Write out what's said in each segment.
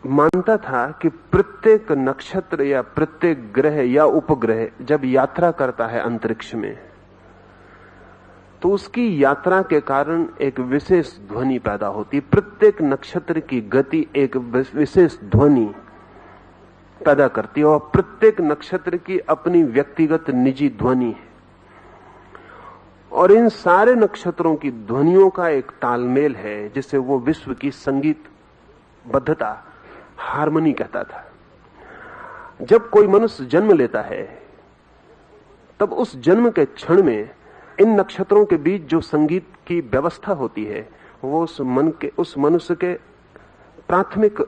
मानता था कि प्रत्येक नक्षत्र या प्रत्येक ग्रह या उपग्रह जब यात्रा करता है अंतरिक्ष में, तो उसकी यात्रा के कारण एक विशेष ध्वनि पैदा होती है। प्रत्येक नक्षत्र की गति एक विशेष ध्वनि पैदा करती है और प्रत्येक नक्षत्र की अपनी व्यक्तिगत निजी ध्वनि है। और इन सारे नक्षत्रों की ध्वनियों का एक तालमेल है जिसे वो विश्व की संगीत बद्धता, हार्मनी कहता था। जब कोई मनुष्य जन्म लेता है तब उस जन्म के क्षण में इन नक्षत्रों के बीच जो संगीत की व्यवस्था होती है वो उस मनुष्य के प्राथमिक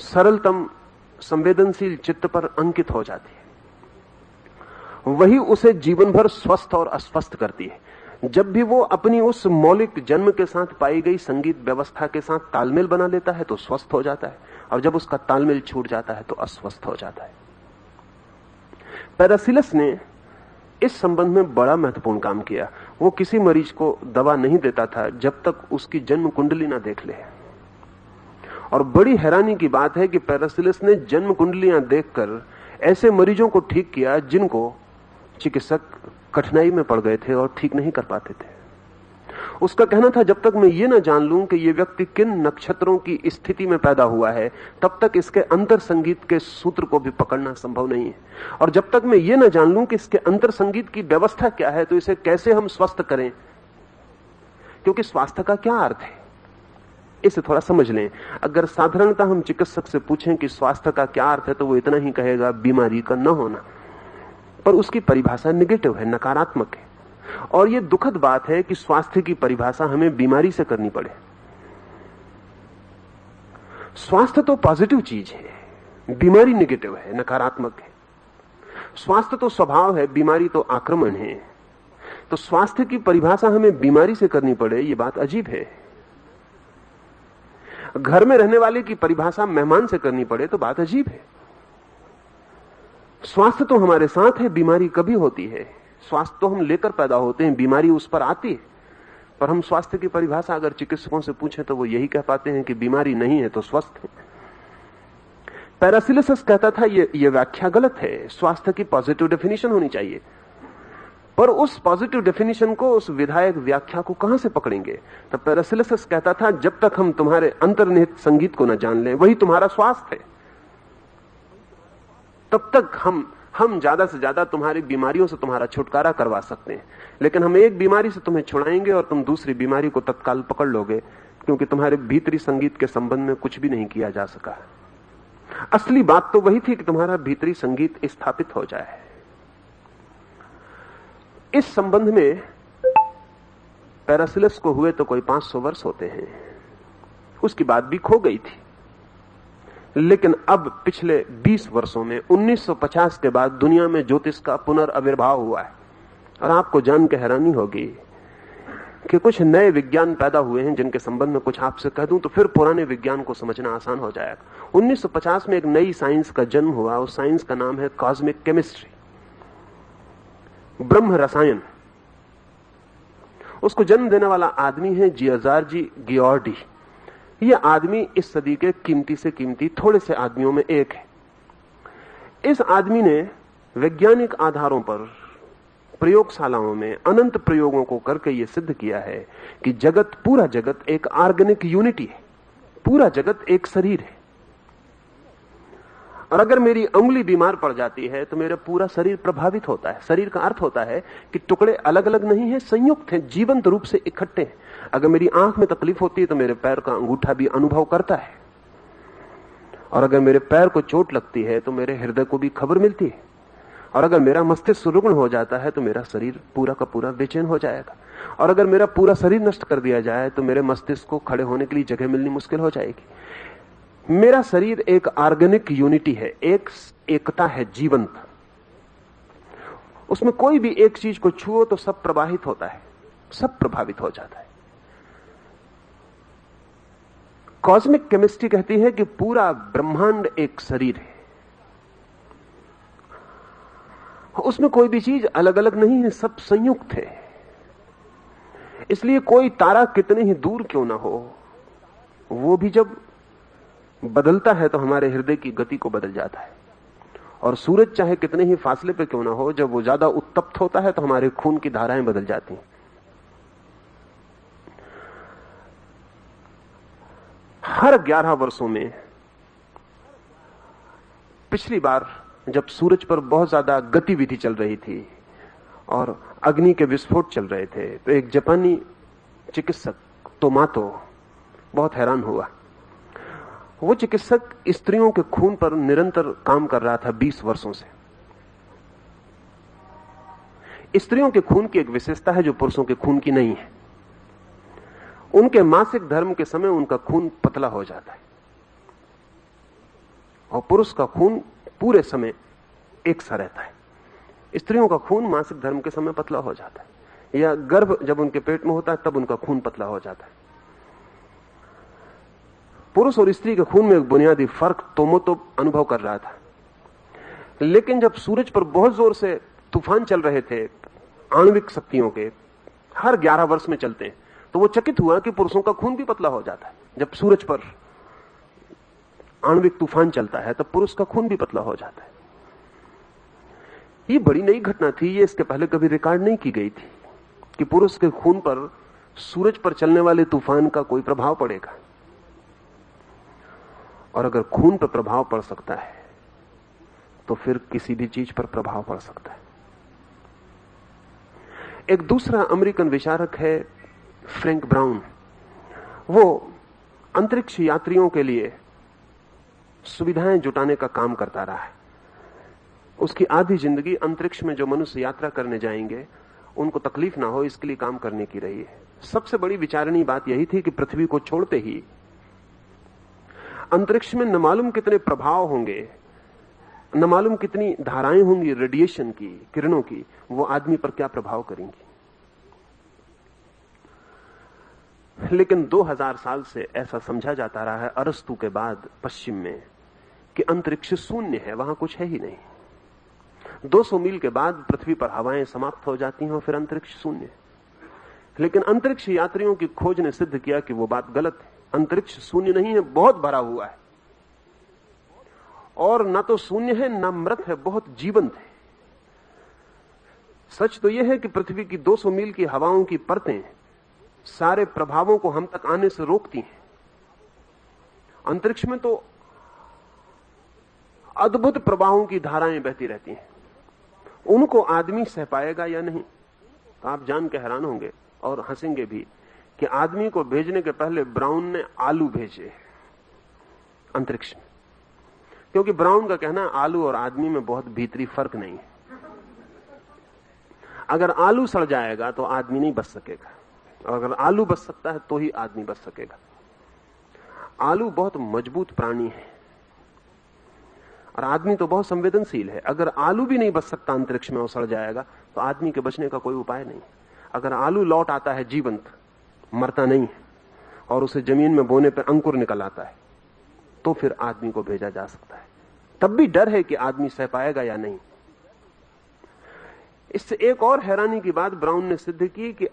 सरलतम संवेदनशील चित्त पर अंकित हो जाती है। वही उसे जीवन भर स्वस्थ और अस्वस्थ करती है। जब भी वो अपनी उस मौलिक जन्म के साथ पाई गई संगीत व्यवस्था के साथ तालमेल बना लेता है तो स्वस्थ हो जाता है, और जब उसका तालमेल छूट जाता है तो अस्वस्थ हो जाता है। पैरासिलस ने इस संबंध में बड़ा महत्वपूर्ण काम किया। वो किसी मरीज को दवा नहीं देता था जब तक उसकी जन्म कुंडली ना देख ले। और बड़ी हैरानी की बात है कि पैरासिलस ने जन्म कुंडलियां देखकर ऐसे मरीजों को ठीक किया जिनको चिकित्सक कठिनाई में पड़ गए थे और ठीक नहीं कर पाते थे। उसका कहना था, जब तक मैं ये ना जान लूं कि ये व्यक्ति किन नक्षत्रों की स्थिति में पैदा हुआ है, तब तक इसके अंतर संगीत के सूत्र को भी पकड़ना संभव नहीं है। और जब तक मैं ये ना जान लूं कि इसके अंतर संगीत की व्यवस्था क्या है, तो इसे कैसे हम स्वस्थ करें। क्योंकि स्वास्थ्य का क्या अर्थ है, इसे थोड़ा समझ लें। अगर साधारणतः हम चिकित्सक से पूछें कि स्वास्थ्य का क्या अर्थ है, तो वो इतना ही कहेगा, बीमारी का न होना। पर उसकी परिभाषा निगेटिव है, नकारात्मक है। और यह दुखद बात है कि स्वास्थ्य की परिभाषा हमें बीमारी से करनी पड़े। स्वास्थ्य तो पॉजिटिव चीज है, बीमारी निगेटिव है, नकारात्मक है। स्वास्थ्य तो स्वभाव है, बीमारी तो आक्रमण है। तो स्वास्थ्य की परिभाषा हमें बीमारी से करनी पड़े, यह बात अजीब है। घर में रहने वाले की परिभाषा मेहमान से करनी पड़े तो बात अजीब है। स्वास्थ्य तो हमारे साथ है, बीमारी कभी होती है। स्वास्थ्य तो हम लेकर पैदा होते हैं, बीमारी उस पर आती है। पर हम स्वास्थ्य की परिभाषा अगर चिकित्सकों से पूछें तो वो यही कह पाते हैं कि बीमारी नहीं है तो स्वस्थ है। पैरासिलस कहता था ये व्याख्या गलत है, स्वास्थ्य की पॉजिटिव डेफिनेशन होनी चाहिए। पर उस पॉजिटिव डेफिनेशन को, उस विधायक व्याख्या को कहां से पकड़ेंगे। तब पैरासिलस कहता था, जब तक हम तुम्हारे अंतर्निहित संगीत को न जान लें, वही तुम्हारा स्वास्थ्य है, तब तक हम ज्यादा से ज्यादा तुम्हारी बीमारियों से तुम्हारा छुटकारा करवा सकते हैं। लेकिन हम एक बीमारी से तुम्हें छुड़ाएंगे और तुम दूसरी बीमारी को तत्काल पकड़ लोगे, क्योंकि तुम्हारे भीतरी संगीत के संबंध में कुछ भी नहीं किया जा सका। असली बात तो वही थी कि तुम्हारा भीतरी संगीत स्थापित हो जाए। इस संबंध में पैरासिलस को हुए तो कोई 500 वर्ष होते हैं। उसकी बात भी खो गई थी। लेकिन अब पिछले 20 वर्षों में 1950 के बाद दुनिया में ज्योतिष का पुनर्आविर्भाव हुआ है। और आपको जान के हैरानी होगी कि कुछ नए विज्ञान पैदा हुए हैं जिनके संबंध में कुछ आपसे कह दूं तो फिर पुराने विज्ञान को समझना आसान हो जाएगा। 1950 में एक नई साइंस का जन्म हुआ। उस साइंस का नाम है कॉस्मिक केमिस्ट्री, ब्रह्म रसायन। उसको जन्म देने वाला आदमी है जियाजार्जी गियोर्डी। यह आदमी इस सदी के कीमती से कीमती थोड़े से आदमियों में एक है। इस आदमी ने वैज्ञानिक आधारों पर प्रयोगशालाओं में अनंत प्रयोगों को करके यह सिद्ध किया है कि जगत, पूरा जगत एक ऑर्गेनिक यूनिटी है। पूरा जगत एक शरीर है। और अगर मेरी उंगली बीमार पड़ जाती है तो मेरा पूरा शरीर प्रभावित होता है। शरीर का अर्थ होता है कि टुकड़े अलग अलग नहीं है, संयुक्त हैं, जीवंत रूप से इकट्ठे हैं। अगर मेरी आंख में तकलीफ होती है तो मेरे पैर का अंगूठा भी अनुभव करता है। और अगर मेरे पैर को चोट लगती है तो मेरे हृदय को भी खबर मिलती है। और अगर मेरा मस्तिष्क रुग्ण हो जाता है तो मेरा शरीर पूरा का पूरा बेचैन हो जाएगा। और अगर मेरा पूरा शरीर नष्ट कर दिया जाए तो मेरे मस्तिष्क को खड़े होने के लिए जगह मिलनी मुश्किल हो जाएगी। मेरा शरीर एक ऑर्गेनिक यूनिटी है, एक एकता है, जीवंत। उसमें कोई भी एक चीज को छुओ तो सब प्रवाहित होता है, सब प्रभावित हो जाता है। कॉस्मिक केमिस्ट्री कहती है कि पूरा ब्रह्मांड एक शरीर है। उसमें कोई भी चीज अलग अलग नहीं है, सब संयुक्त है। इसलिए कोई तारा कितने ही दूर क्यों ना हो, वो भी जब बदलता है तो हमारे हृदय की गति को बदल जाता है। और सूरज चाहे कितने ही फासले पे क्यों ना हो, जब वो ज्यादा उत्तप्त होता है तो हमारे खून की धाराएं बदल जाती हैं। हर 11 वर्षों में, पिछली बार जब सूरज पर बहुत ज्यादा गतिविधि चल रही थी और अग्नि के विस्फोट चल रहे थे, तो एक जापानी चिकित्सक तोमातो बहुत हैरान हुआ। वो चिकित्सक स्त्रियों के खून पर निरंतर काम कर रहा था 20 वर्षों से। स्त्रियों के खून की एक विशेषता है जो पुरुषों के खून की नहीं है। उनके मासिक धर्म के समय उनका खून पतला हो जाता है और पुरुष का खून पूरे समय एक सा रहता है। स्त्रियों का खून मासिक धर्म के समय पतला हो जाता है, या गर्भ जब उनके पेट में होता है तब उनका खून पतला हो जाता है। पुरुष और स्त्री के खून में एक बुनियादी फर्क तोमोतो अनुभव कर रहा था। लेकिन जब सूरज पर बहुत जोर से तूफान चल रहे थे आणविक शक्तियों के, हर 11 वर्ष में चलते हैं, तो वो चकित हुआ कि पुरुषों का खून भी पतला हो जाता है। जब सूरज पर आणविक तूफान चलता है तब पुरुष का खून भी पतला हो जाता है। ये बड़ी नई घटना थी, ये इसके पहले कभी रिकॉर्ड नहीं की गई थी कि पुरुष के खून पर सूरज पर चलने वाले तूफान का कोई प्रभाव पड़ेगा। और अगर खून पर प्रभाव पड़ सकता है तो फिर किसी भी चीज पर प्रभाव पड़ सकता है। एक दूसरा अमेरिकन विचारक है फ्रैंक ब्राउन। वो अंतरिक्ष यात्रियों के लिए सुविधाएं जुटाने का काम करता रहा है। उसकी आधी जिंदगी अंतरिक्ष में जो मनुष्य यात्रा करने जाएंगे उनको तकलीफ ना हो इसके लिए काम करने की रही है। सबसे बड़ी विचारणीय बात यही थी कि पृथ्वी को छोड़ते ही अंतरिक्ष में न मालूम कितने प्रभाव होंगे, न मालूम कितनी धाराएं होंगी रेडिएशन की, किरणों की, वो आदमी पर क्या प्रभाव करेंगी। लेकिन 2000 साल से ऐसा समझा जाता रहा है अरस्तु के बाद पश्चिम में कि अंतरिक्ष शून्य है, वहां कुछ है ही नहीं। 200 मील के बाद पृथ्वी पर हवाएं समाप्त हो जाती हैं और फिर अंतरिक्ष शून्य है। लेकिन अंतरिक्ष यात्रियों की खोज ने सिद्ध किया कि वो बात गलत है। अंतरिक्ष शून्य नहीं है, बहुत भरा हुआ है। और ना तो शून्य है ना मृत है, बहुत जीवंत है। सच तो यह है कि पृथ्वी की 200 मील की हवाओं की परतें सारे प्रभावों को हम तक आने से रोकती हैं। अंतरिक्ष में तो अद्भुत प्रवाहों की धाराएं बहती रहती हैं। उनको आदमी सह पाएगा या नहीं, आप जान के हैरान होंगे और हंसेंगे भी कि आदमी को भेजने के पहले ब्राउन ने आलू भेजे अंतरिक्ष में, क्योंकि ब्राउन का कहना है आलू और आदमी में बहुत भीतरी फर्क नहीं है। अगर आलू सड़ जाएगा तो आदमी नहीं बच सकेगा, और अगर आलू बच सकता है तो ही आदमी बच सकेगा। आलू बहुत मजबूत प्राणी है और आदमी तो बहुत संवेदनशील है। अगर आलू भी नहीं बच सकता अंतरिक्ष में और सड़ जाएगा तो आदमी के बचने का कोई उपाय नहीं। अगर आलू लौट आता है जीवंत, मरता नहीं है, और उसे जमीन में बोने पर अंकुर निकल आता है, तो फिर आदमी को भेजा जा सकता है। तब भी डर है कि आदमी सह पाएगा या नहीं। इससे एक और हैरानी की बात ब्राउन ने सिद्ध की कि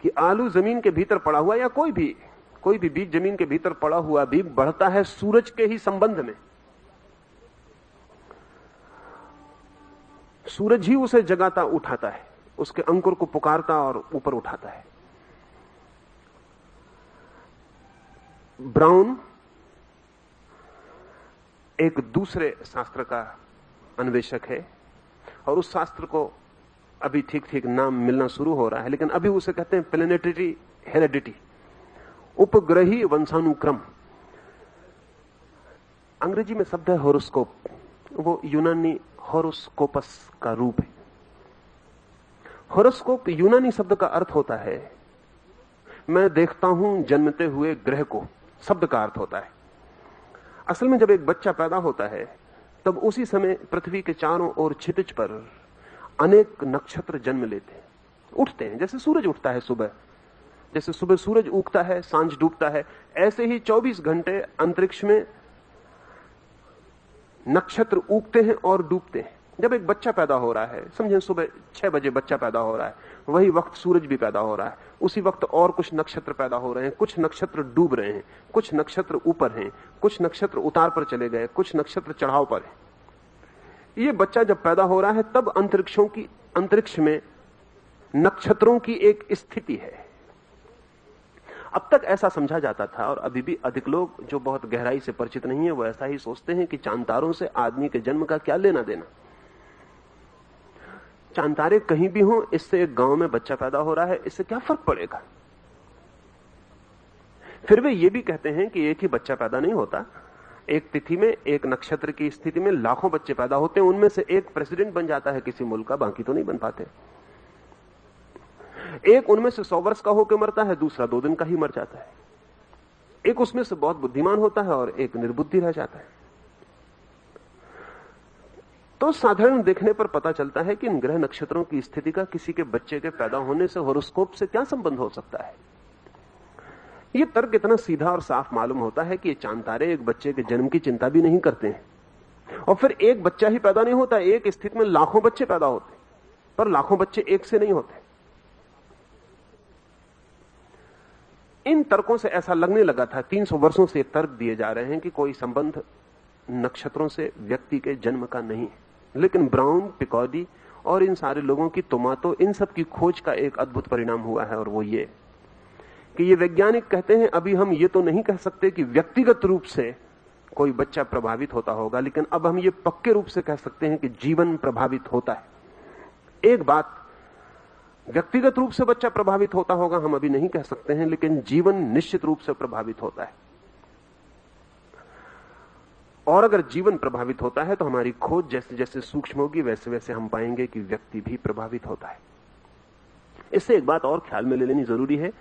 आलू जमीन के भीतर पड़ा हुआ या कोई भी बीज जमीन के भीतर पड़ा हुआ भी बढ़ता है सूरज के ही संबंध में। सूरज ही उसे जगाता उठाता है, उसके अंकुर को पुकारता और ऊपर उठाता है। ब्राउन एक दूसरे शास्त्र का अन्वेषक है और उस शास्त्र को अभी ठीक ठीक नाम मिलना शुरू हो रहा है, लेकिन अभी उसे कहते हैं प्लेनेटरी हेरेडिटी, उपग्रही वंशानुक्रम। अंग्रेजी में शब्द है होरोस्कोप, वो यूनानी होरोस्कोपस का रूप है। होरोस्कोप यूनानी शब्द का अर्थ होता है मैं देखता हूं जन्मते हुए ग्रह को, शब्द का अर्थ होता है। असल में जब एक बच्चा पैदा होता है तब उसी समय पृथ्वी के चारों ओर क्षितिज पर अनेक नक्षत्र जन्म लेते हैं, उठते हैं, जैसे सूरज उठता है सुबह, जैसे सुबह सूरज उगता है सांझ डूबता है, ऐसे ही 24 घंटे अंतरिक्ष में नक्षत्र उगते हैं और डूबते हैं, जब एक बच्चा पैदा हो रहा है, समझे सुबह 6 बजे बच्चा पैदा हो रहा है, वही वक्त सूरज भी पैदा हो रहा है, उसी वक्त और कुछ नक्षत्र पैदा हो रहे हैं, कुछ नक्षत्र डूब रहे हैं, कुछ नक्षत्र ऊपर हैं, कुछ नक्षत्र उतार पर चले गए, कुछ नक्षत्र चढ़ाव पर हैं। ये बच्चा जब पैदा हो रहा है तब अंतरिक्ष में नक्षत्रों की एक स्थिति है। अब तक ऐसा समझा जाता था, और अभी भी अधिक लोग जो बहुत गहराई से परिचित नहीं है वो ऐसा ही सोचते हैं कि चांद तारों से आदमी के जन्म का क्या लेना देना। चांद तारे कहीं भी हों, इससे एक गांव में बच्चा पैदा हो रहा है, इससे क्या फर्क पड़ेगा। फिर वे ये भी कहते हैं कि एक ही बच्चा पैदा नहीं होता, एक तिथि में एक नक्षत्र की स्थिति में लाखों बच्चे पैदा होते हैं, उनमें से एक प्रेसिडेंट बन जाता है किसी मुल्क का, बाकी तो नहीं बन पाते। एक उनमें से 100 वर्ष का होकर मरता है, दूसरा 2 दिन का ही मर जाता है। एक उसमें से बहुत बुद्धिमान होता है और एक निर्बुद्धि रह जाता है। तो साधारण देखने पर पता चलता है कि इन ग्रह नक्षत्रों की स्थिति का किसी के बच्चे के पैदा होने से हॉरोस्कोप से क्या संबंध हो सकता है। यह तर्क इतना सीधा और साफ मालूम होता है कि ये चांद तारे एक बच्चे के जन्म की चिंता भी नहीं करते हैं। और फिर एक बच्चा ही पैदा नहीं होता, एक स्थिति में लाखों बच्चे पैदा होते, पर लाखों बच्चे एक से नहीं होते। इन तर्कों से ऐसा लगने लगा था, 300 वर्षों से तर्क दिए जा रहे हैं कि कोई संबंध नक्षत्रों से व्यक्ति के जन्म का नहीं है। लेकिन ब्राउन, पिकॉडी और इन सारे लोगों की तो इन सब की खोज का एक अद्भुत परिणाम हुआ है, और वो ये कि ये वैज्ञानिक कहते हैं अभी हम ये तो नहीं कह सकते कि व्यक्तिगत रूप से कोई बच्चा प्रभावित होता होगा, लेकिन अब हम ये पक्के रूप से कह सकते हैं कि जीवन प्रभावित होता है। एक बात, व्यक्तिगत रूप से बच्चा प्रभावित होता होगा हम अभी नहीं कह सकते हैं, लेकिन जीवन निश्चित रूप से प्रभावित होता है। और अगर जीवन प्रभावित होता है तो हमारी खोज जैसे जैसे सूक्ष्म होगी वैसे वैसे हम पाएंगे कि व्यक्ति भी प्रभावित होता है। इससे एक बात और ख्याल में ले लेनी जरूरी है,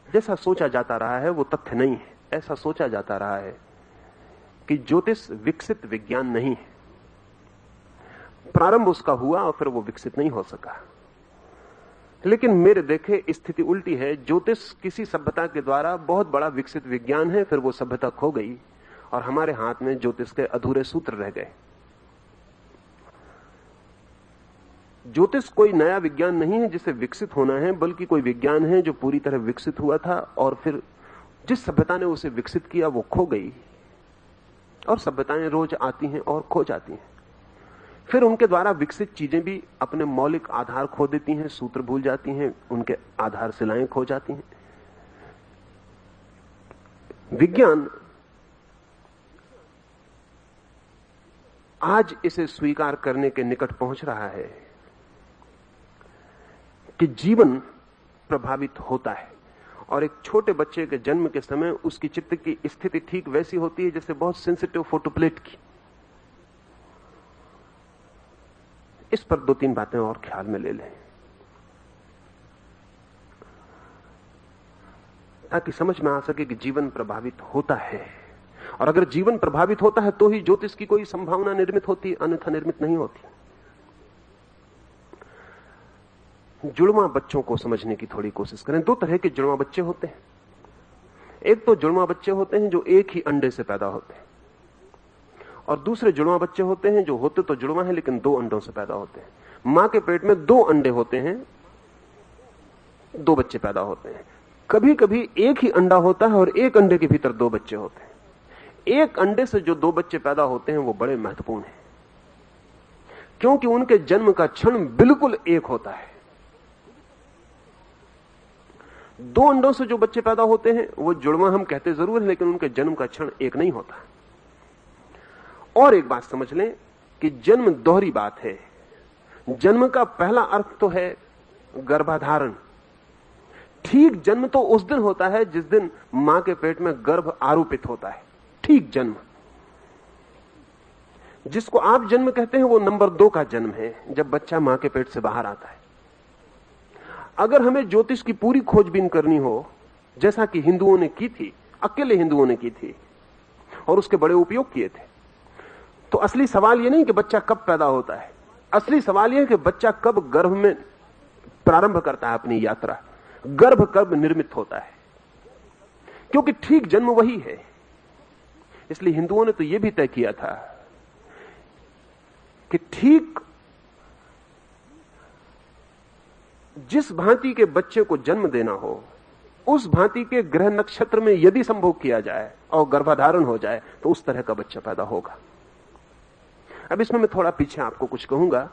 जैसा सोचा जाता रहा है वो तथ्य नहीं है। ऐसा सोचा जाता रहा है कि ज्योतिष विकसित विज्ञान नहीं है, प्रारंभ उसका हुआ और फिर वो विकसित नहीं हो सका। लेकिन मेरे देखे स्थिति उल्टी है। ज्योतिष किसी सभ्यता के द्वारा बहुत बड़ा विकसित विज्ञान है, फिर वो सभ्यता खो गई और हमारे हाथ में ज्योतिष के अधूरे सूत्र रह गए। ज्योतिष कोई नया विज्ञान नहीं है जिसे विकसित होना है, बल्कि कोई विज्ञान है जो पूरी तरह विकसित हुआ था और फिर जिस सभ्यता ने उसे विकसित किया वो खो गई, और सभ्यताएं रोज आती हैं और खो जाती हैं। फिर उनके द्वारा विकसित चीजें भी अपने मौलिक आधार खो देती हैं, सूत्र भूल जाती हैं, उनके आधारशिलाएं खो जाती हैं। विज्ञान आज इसे स्वीकार करने के निकट पहुंच रहा है कि जीवन प्रभावित होता है, और एक छोटे बच्चे के जन्म के समय उसकी चित्त की स्थिति ठीक वैसी होती है जैसे बहुत सेंसिटिव फोटोप्लेट की। इस पर 2-3 बातें और ख्याल में ले लें ताकि समझ में आ सके कि जीवन प्रभावित होता है, और अगर जीवन प्रभावित होता है तो ही ज्योतिष की कोई संभावना निर्मित होती, अन्यथा निर्मित नहीं होती। जुड़वा बच्चों को समझने की थोड़ी कोशिश करें। 2 तरह के जुड़वा बच्चे होते हैं। एक तो जुड़वा बच्चे होते हैं जो एक ही अंडे से पैदा होते हैं, और दूसरे जुड़वा बच्चे होते हैं जो होते तो जुड़वा है लेकिन 2 अंडों से पैदा होते हैं। मां के पेट में 2 अंडे होते हैं, 2 बच्चे पैदा होते हैं। कभी कभी एक ही अंडा होता है और एक अंडे के भीतर 2 बच्चे होते हैं। एक अंडे से जो 2 बच्चे पैदा होते हैं वो बड़े महत्वपूर्ण हैं, क्योंकि उनके जन्म का क्षण बिल्कुल एक होता है। 2 अंडों से जो बच्चे पैदा होते हैं वो जुड़वा हम कहते जरूर है, लेकिन उनके जन्म का क्षण एक नहीं होता। और एक बात समझ लें कि जन्म दोहरी बात है। जन्म का पहला अर्थ तो है गर्भाधारण। ठीक जन्म तो उस दिन होता है जिस दिन मां के पेट में गर्भ आरोपित होता है। ठीक जन्म, जिसको आप जन्म कहते हैं, वो नंबर 2 का जन्म है, जब बच्चा मां के पेट से बाहर आता है। अगर हमें ज्योतिष की पूरी खोजबीन करनी हो, जैसा कि हिंदुओं ने की थी, अकेले हिंदुओं ने की थी और उसके बड़े उपयोग किए थे, तो असली सवाल यह नहीं कि बच्चा कब पैदा होता है। असली सवाल यह है कि बच्चा कब गर्भ में प्रारंभ करता है अपनी यात्रा, गर्भ कब निर्मित होता है, क्योंकि ठीक जन्म वही है। इसलिए हिंदुओं ने तो यह भी तय किया था कि ठीक जिस भांति के बच्चे को जन्म देना हो, उस भांति के ग्रह नक्षत्र में यदि संभोग किया जाए और गर्भाधारण हो जाए तो उस तरह का बच्चा पैदा होगा। अब इसमें मैं थोड़ा पीछे आपको कुछ कहूंगा